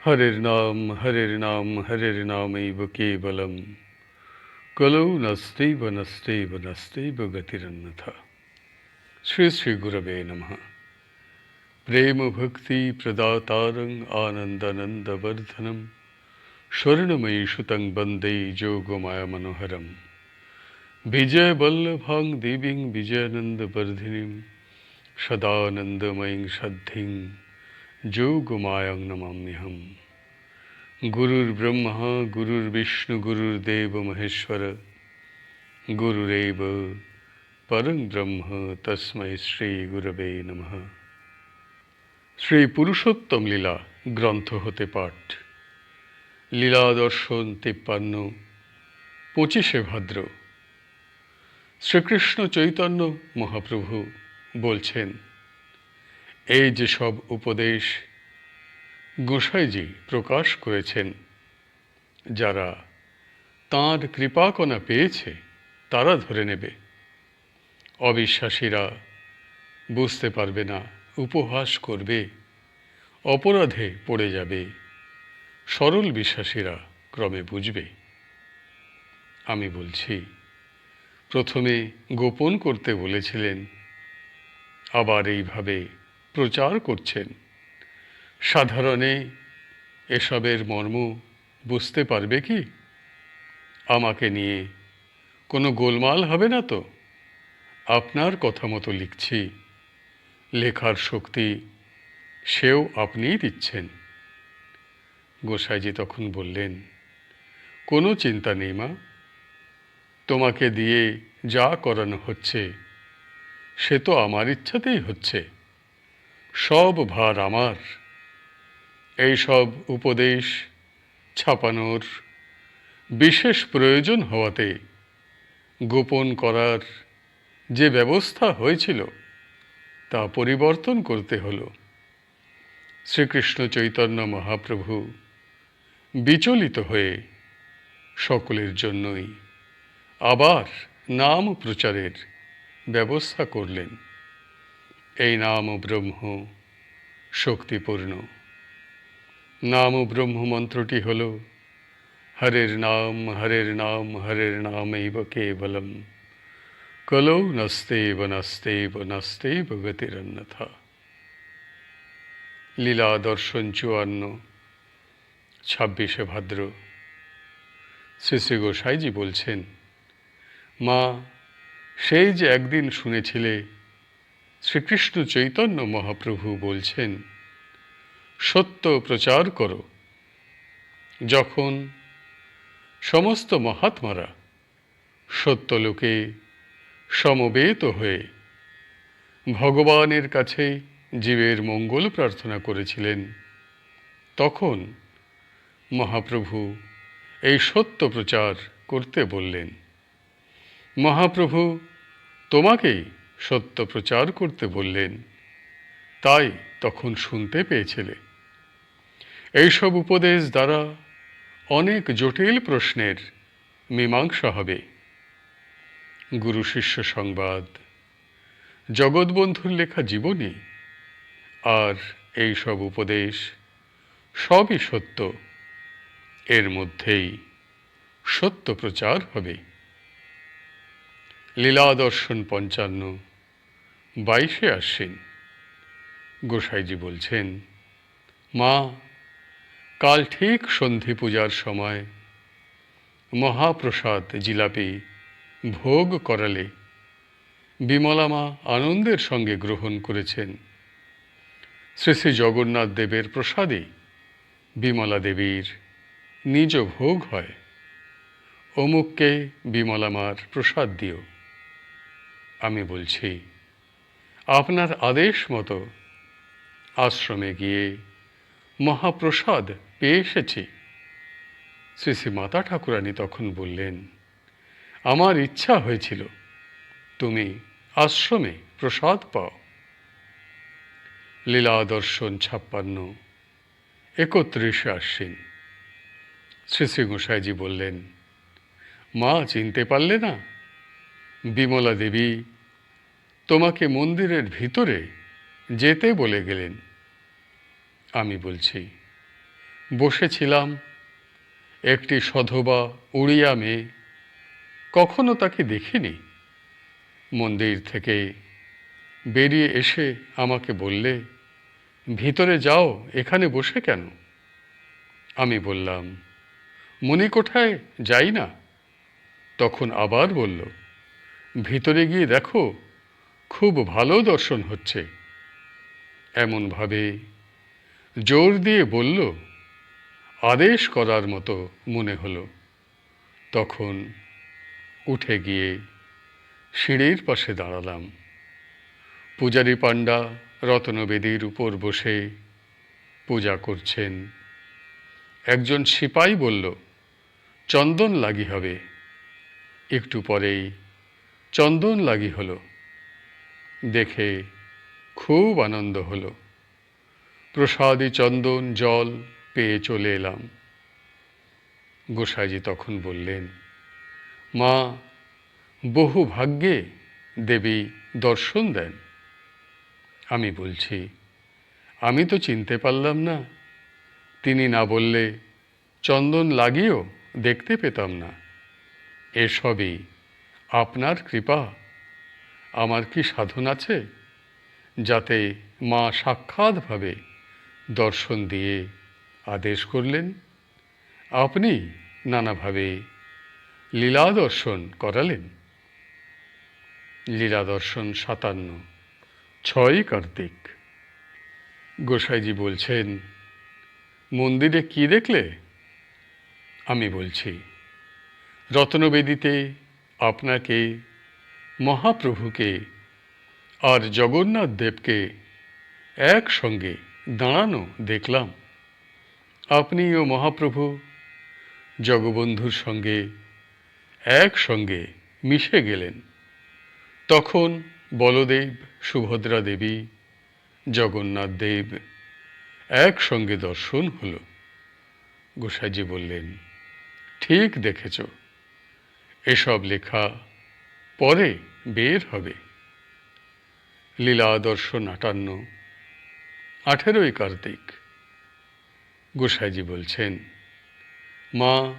हरिर्नाम हरिर्नामैव केवलम कलौ नस्त्यैव नस्त्यैव नस्त्यैव गतिरन्यथा। श्री श्री गुरवे नमः। प्रेम भक्ति प्रदातारं आनन्दानन्दवर्धनं स्वर्णमयी सुतं वन्दे जोगमाया मनोहरं। विजय वल्लभां देवीं विजयानन्दवर्धिनीं सदानन्दमयीं सद्धिं जोगमायां नमाम्यहम्। गुरुर्ब्रह्मा गुरुर्विष्णु गुरुर्देव महेश्वर गुरुरेव परं ब्रह्म तस्मै श्री गुरवे नमः। শ্রী পুরুষোত্তম লীলা গ্রন্থ হতে পাঠ। লীলা দর্শন 53, 25 ভাদ্র। শ্রীকৃষ্ণ চৈতন্য মহাপ্রভু বলছেন, এই যে সব উপদেশ গোসাইজি প্রকাশ করেছেন, যারা তাঁর কৃপাকণা পেয়েছে তারা ধরে নেবে, অবিশ্বাসীরা বুঝতে পারবে না, উপহাস করবে, অপরাধে পড়ে যাবে, সরল বিশ্বাসীরা ক্রমে বুঝবে। আমি বলছি, প্রথমে গোপন করতে বলেছিলেন, আবার এইভাবে প্রচার করছেন। সাধারণে এসবের মর্ম বুঝতে পারবে কি? আমাকে নিয়ে কোনো গোলমাল হবে না তো? আপনার কথা মতো লিখছি, লেখার শক্তি সেও আপনিই দিচ্ছেন। গোসাইজি তখন বললেন, কোনো চিন্তা নেই মা, তোমাকে দিয়ে যা করানো হচ্ছে সে তো আমার ইচ্ছাতেই হচ্ছে, সব ভার আমার। এই সব উপদেশ ছাপানোর বিশেষ প্রয়োজন হওয়াতে গোপন করার যে ব্যবস্থা হয়েছিল তা পরিবর্তন করতে হলো। শ্রীকৃষ্ণ চৈতন্য মহাপ্রভু বিচলিত হয়ে সকলের জন্যই আবার নাম প্রচারের ব্যবস্থা করলেন। এই নাম ব্রহ্ম শক্তিপূর্ণ। নাম ব্রহ্ম মন্ত্রটি হল হরের নাম হরের নামৈব কেবলম কলৌ নস্তেব নস্তেব নস্তেব গতিরন্যথা। লীলা দর্শন 54, 26 ভাদ্র। শ্রী শ্রী গোসাইজি বলছেন, মা, সেই যে একদিন শুনেছিলে শ্রীকৃষ্ণ চৈতন্য মহাপ্রভু বলছেন, সত্য প্রচার করো। যখন সমস্ত মহাত্মারা সত্যলোকে সমবেত হয়ে ভগবানের কাছে জীবের মঙ্গল প্রার্থনা করেছিলেন, তখন মহাপ্রভু এই সত্য প্রচার করতে বললেন। মহাপ্রভু তোমাকেই সত্য প্রচার করতে বললেন, তাই তখন শুনতে পেয়েছিলে। এইসব উপদেশ দ্বারা অনেক জটিল প্রশ্নের মীমাংসা হবে। গুরু শিষ্য সংবাদ, জগৎবন্ধুর লেখা জীবনী আর এই সব উপদেশ সবই সত্য। এর মধ্যেই সত্য প্রচার হবে। লীলা দর্শন 55, 22 আশ্বিন। গোসাইজি বলছেন, মা, কাল ঠিক সন্ধি পূজার সময় মহাপ্রসাদ জিলাপি ভোগ করালে বিমলা মা আনন্দের সঙ্গে গ্রহণ করেছেন। শ্রী শ্রী জগন্নাথ দেবের প্রসাদে বিমলা দেবীর নিজ ভোগ হয়। অমুককে বিমলা মার প্রসাদ দিও। আমি বলছি, আপনার আদেশ মতো আশ্রমে গিয়ে মহাপ্রসাদ পেয়ে এসেছি। শ্রী শ্রী মাতা ঠাকুরানী তখন বললেন, আমার ইচ্ছা হয়েছিল তুমি আশ্রমে প্রসাদ পাও। লীলা দর্শন 56, 31 আশ্বিন। শ্রী শ্রী গোসাইজি বললেন, মা, চিনতে পারলে না? বিমলা দেবী তোমাকে মন্দিরের ভিতরে যেতে বলে গেলেন। আমি বলছি, বসেছিলাম, একটি সধবা উড়িয়া মেয়ে, কখনো তাকে দেখিনি। মন্দির থেকে বেরিয়ে এসে আমাকে বললে, ভিতরে যাও, এখানে বসে কেন? আমি বললাম, মণিকোঠায় যাই না। তখন আবার বলল, ভিতরে গিয়ে দেখো, খুব ভালো দর্শন হচ্ছে। এমনভাবে জোর দিয়ে বলল, আদেশ করার মতো মনে হলো। তখন উঠে গিয়ে সিঁড়ির পাশে দাঁড়ালাম। পূজারী পাণ্ডা রত্নবেদীর উপর বসে পূজা করছেন। একজন সিপাই বলল, চন্দন লাগি হবে। একটু পরেই চন্দন লাগি হলো। দেখে খুব আনন্দ হলো। প্রসাদী চন্দন জল পেয়ে চলে এলাম। গোসাইজি তখন বললেন, মা, বহু ভাগ্যে দেবী দর্শন দেন। আমি বলছি, আমি তো চিনতে পারলাম না। তিনি না বললে চন্দন লাগিয়েও দেখতে পেতাম না। এসবই আপনার কৃপা। আমার কি সাধন আছে যাতে মা সাক্ষাৎভাবে দর্শন দিয়ে আদেশ করলেন? আপনি নানাভাবে লীলা দর্শন করালেন। লীলা দর্শন ৫৭, ৬ই কার্তিক। গোসাইজি বলছেন, মন্দিরে কি দেখলে? আমি বলছি, রত্নবেদীতে আপনাকে, মহাপ্রভুকে আর জগন্নাথ দেবকে একসঙ্গে দাঁড়ানো দেখলাম। আপনি ও মহাপ্রভু জগবন্ধুর সঙ্গে একসঙ্গে মিশে গেলেন। তখন বলদেব, সুভদ্রা দেবী, জগন্নাথ দেব একসঙ্গে দর্শন হলো। গোসাইজি বললেন, ঠিক দেখেছ। এসব লেখা পরে বের হবে। লীলা দর্শন ৫৮, ১৮ই কার্তিক। গোসাইজি বলছেন, মা,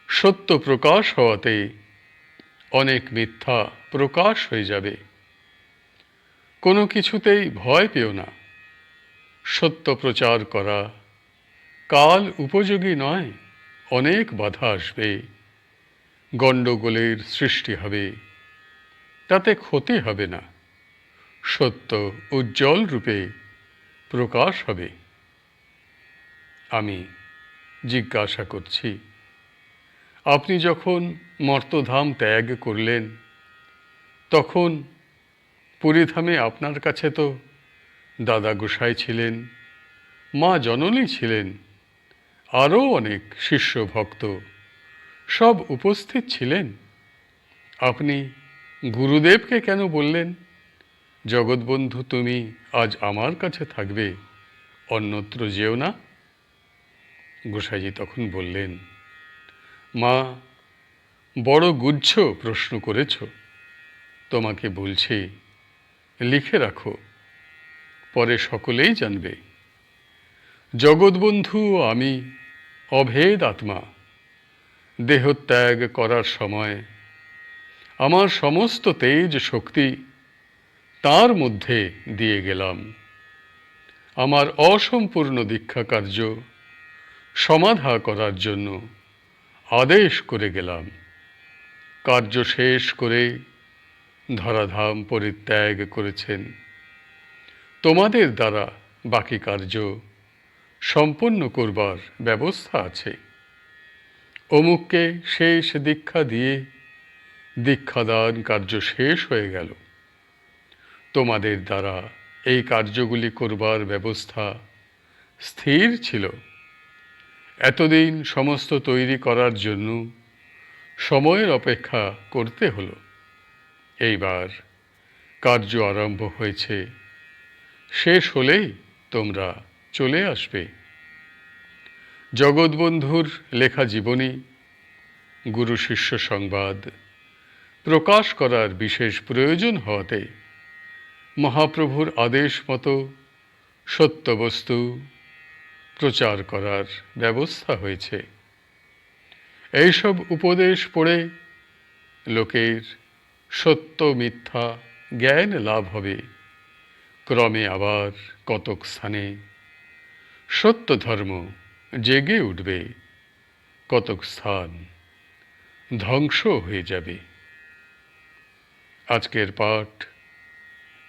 সত্য প্রকাশ হওয়াতে অনেক মিথ্যা প্রকাশ হয়ে যাবে। কোনো কিছুতেই ভয় পেও না। সত্য প্রচার করা কাল উপযোগী নয়। অনেক বাধা আসবে, গণ্ডগোলের সৃষ্টি হবে, তাতে ক্ষতি হবে না। সত্য উজ্জ্বল রূপে প্রকাশ হবে। আমি জিজ্ঞাসা করছি, আপনি যখন মর্তধাম ত্যাগ করলেন, তখন পুরীধামে আপনার কাছে তো দাদা গোসাই ছিলেন, মা জননী ছিলেন, আরও অনেক শিষ্য ভক্ত সব উপস্থিত ছিলেন। আপনি গুরুদেবকে কেন বললেন, জগৎবন্ধু তুমি আজ আমার কাছে থাকবে, অন্যত্র যেও না? গোসাইজি তখন বললেন, মা, বড় গুচ্ছ প্রশ্ন করেছ। তোমাকে বলছি, লিখে রাখো, পরে সকলেই জানবে। জগৎবন্ধু ও আমি অভেদ আত্মা। দেহত্যাগ করার সময় আমার সমস্ত তেজ শক্তি তার মধ্যে দিয়ে গেলাম। আমার অসম্পূর্ণ দীক্ষা কার্য সমাধা করার জন্য আদেশ করে গেলাম। কার্য শেষ করে ধরাধাম পরিত্যাগ করেছেন। তোমাদের দ্বারা বাকি কার্য সম্পন্ন করবার ব্যবস্থা আছে। অমুককে শেষ দীক্ষা দিয়ে দীক্ষাদান কার্য শেষ হয়ে গেল। তোমাদের দ্বারা এই কার্যগুলি করবার ব্যবস্থা স্থির ছিল। এতদিন সমস্ত তৈরি করার জন্য সময়ের অপেক্ষা করতে হলো। এইবার কার্য আরম্ভ হয়েছে, শেষ হলেই তোমরা চলে আসবে। জগৎবন্ধুর লেখা জীবনী, গুরু শিষ্য সংবাদ প্রকাশ করার বিশেষ প্রয়োজন হওয়াতে মহাপ্রভুর আদেশ মতো সত্যবস্তু প্রচার করার ব্যবস্থা হয়েছে। এইসব উপদেশ পড়ে লোকের সত্য মিথ্যা জ্ঞান লাভ হবে। ক্রমে আবার কতক স্থানে সত্য ধর্ম জেগে উঠবে, কতক স্থান ধ্বংস হয়ে যাবে। আজকের পাঠ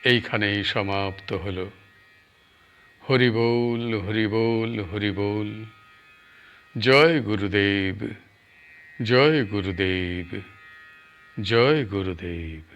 এইখানেই সমাপ্ত হল। হরি বল, হরি বল, হরি বল। জয় গুরুদেব, জয় গুরুদেব, জয় গুরুদেব।